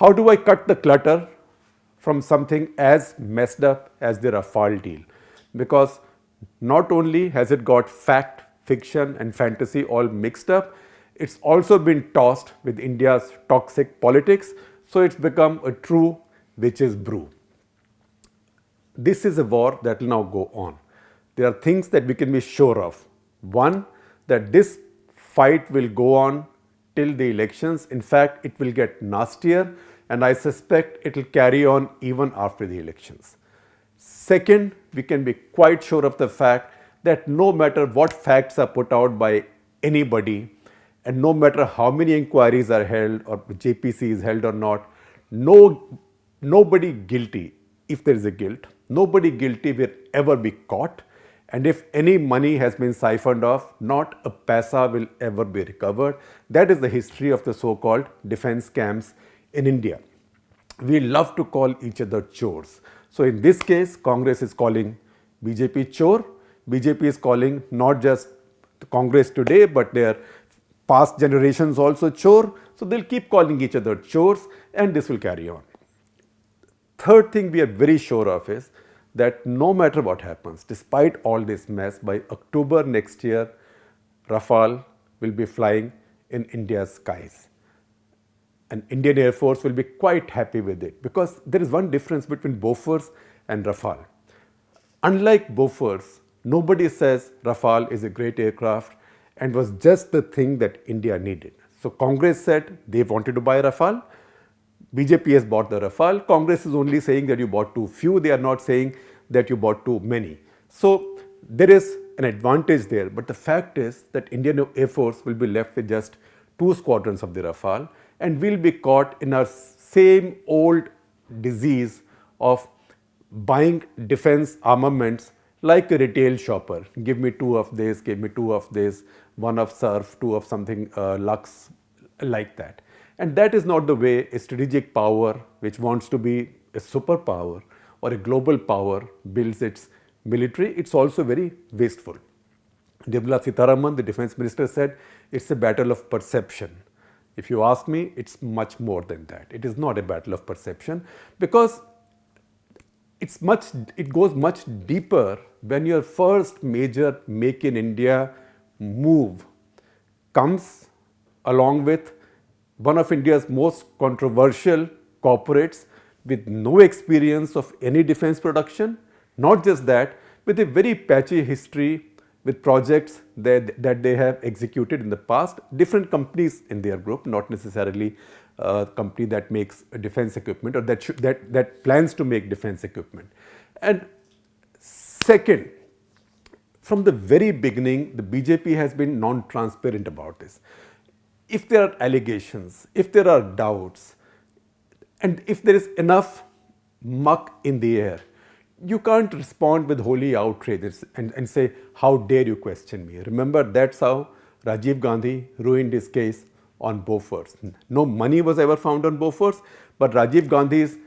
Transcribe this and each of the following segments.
How do I cut the clutter from something as messed up as the Rafale deal? Because not only has it got fact, fiction, and fantasy all mixed up, it's also been tossed with India's toxic politics, so it's become a true witch's brew. This is a war that will now go on. There are things that we can be sure of. One, that this fight will go on till the elections. In fact, it will get nastier, and I suspect it will carry on even after the elections. Second, we can be quite sure of the fact that no matter what facts are put out by anybody, and no matter how many inquiries are held or JPC is held or not, nobody guilty, if there is a guilt, nobody guilty will ever be caught. And if any money has been siphoned off, not a paisa will ever be recovered. That is the history of the so-called defense scams in India. We love to call each other chores. So in this case, Congress is calling BJP chore. BJP is calling not just the Congress today, but their past generations also chore. So they'll keep calling each other chores, and this will carry on. Third thing we are very sure of is that no matter what happens, despite all this mess, by October next year, Rafale will be flying in India's skies. And Indian Air Force will be quite happy with it, because there is one difference between Bofors and Rafale. Unlike Bofors, nobody says Rafale is a great aircraft and was just the thing that India needed. So Congress said they wanted to buy Rafale. BJP has bought the Rafale. Congress is only saying that you bought too few. They are not saying that you bought too many. So there is an advantage there. But the fact is that Indian Air Force will be left with just 2 squadrons of the Rafale, and will be caught in our same old disease of buying defense armaments like a retail shopper. Give me 2 of this, give me 2 of this, 1 of Surf, 2 of something Lux, like that. And that is not the way a strategic power which wants to be a superpower or a global power builds its military. It's also very wasteful. Nirmala Sitharaman, the defense minister, said it's a battle of perception. If you ask me, it's much more than that. It is not a battle of perception, because it goes much deeper when your first major Make in India move comes along with one of India's most controversial corporates with no experience of any defense production. Not just that, with a very patchy history with projects that they have executed in the past. Different companies in their group, not necessarily a company that makes defense equipment or that plans to make defense equipment. And second, from the very beginning, the BJP has been non-transparent about this. If there are allegations, if there are doubts, and if there is enough muck in the air, you can't respond with holy outrage and say, how dare you question me? Remember, that's how Rajiv Gandhi ruined his case on Bofors. No money was ever found on Bofors, but Rajiv Gandhi's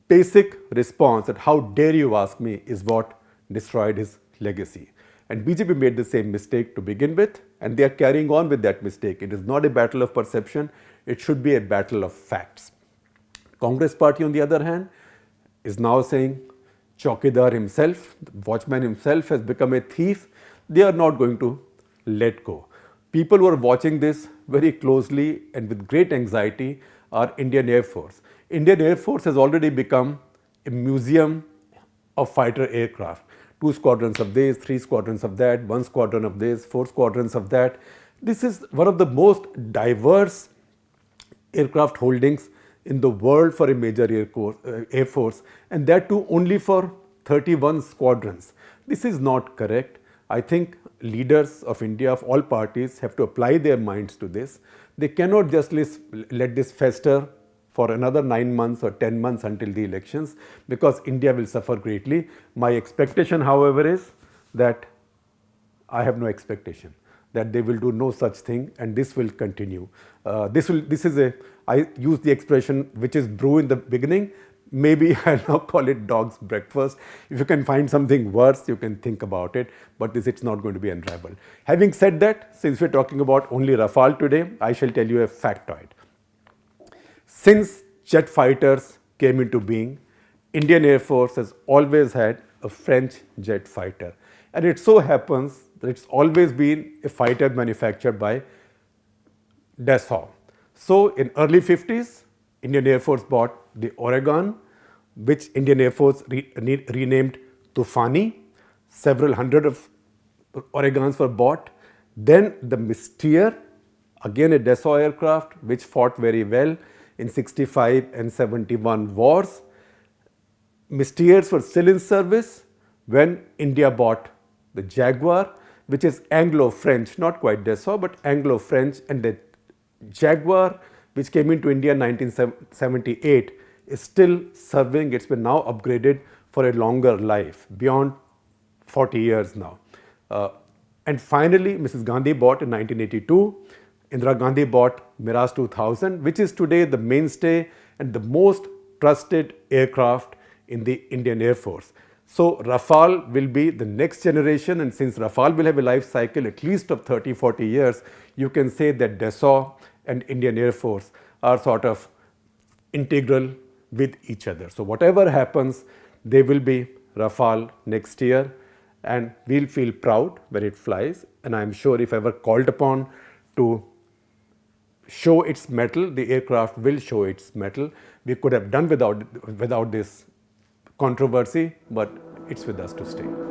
basic response that how dare you ask me is what destroyed his legacy. And BJP made the same mistake to begin with, and they are carrying on with that mistake. It is not a battle of perception, it should be a battle of facts. Congress party, on the other hand, is now saying Chaukidar himself, the watchman himself, has become a thief. They are not going to let go. People who are watching this very closely and with great anxiety are Indian Air Force. Indian Air Force has already become a museum of fighter aircraft. 2 squadrons of this, 3 squadrons of that, 1 squadron of this, 4 squadrons of that. This is one of the most diverse aircraft holdings in the world for a major air force, and that too only for 31 squadrons. This is not correct. I think leaders of India, of all parties, have to apply their minds to this. They cannot just let this fester for another 9 months or 10 months until the elections, because India will suffer greatly. My expectation, however, is that I have no expectation that they will do no such thing, and this will continue. I use the expression which is brew in the beginning. Maybe I'll now call it dog's breakfast. If you can find something worse, you can think about it, but it's not going to be unraveled. Having said that, since we're talking about only Rafale today, I shall tell you a factoid. Since jet fighters came into being. Indian Air Force has always had a French jet fighter. And it so happens that it's always been a fighter manufactured by Dassault. So in early 50s, Indian Air Force bought the Oregon, which Indian Air Force renamed Tufani. Several hundred of Oregons were bought. Then the Mystere, again a Dassault aircraft, which fought very well in 65 and 71 wars. Mysteres were still in service when India bought the Jaguar, which is Anglo-French, not quite Dassault, but Anglo-French, and the Jaguar, which came into India in 1978, is still serving. It's been now upgraded for a longer life, beyond 40 years now. And finally, Mrs. Gandhi bought in 1982. Indira Gandhi bought Mirage 2000, which is today the mainstay and the most trusted aircraft in the Indian Air Force. So Rafale will be the next generation, and since Rafale will have a life cycle at least of 30-40 years, you can say that Dassault and Indian Air Force are sort of integral with each other. So whatever happens, they will be Rafale next year, and we'll feel proud when it flies. And I'm sure if ever called upon to show its mettle, the aircraft will show its mettle. We could have done without this controversy, but it's with us to stay.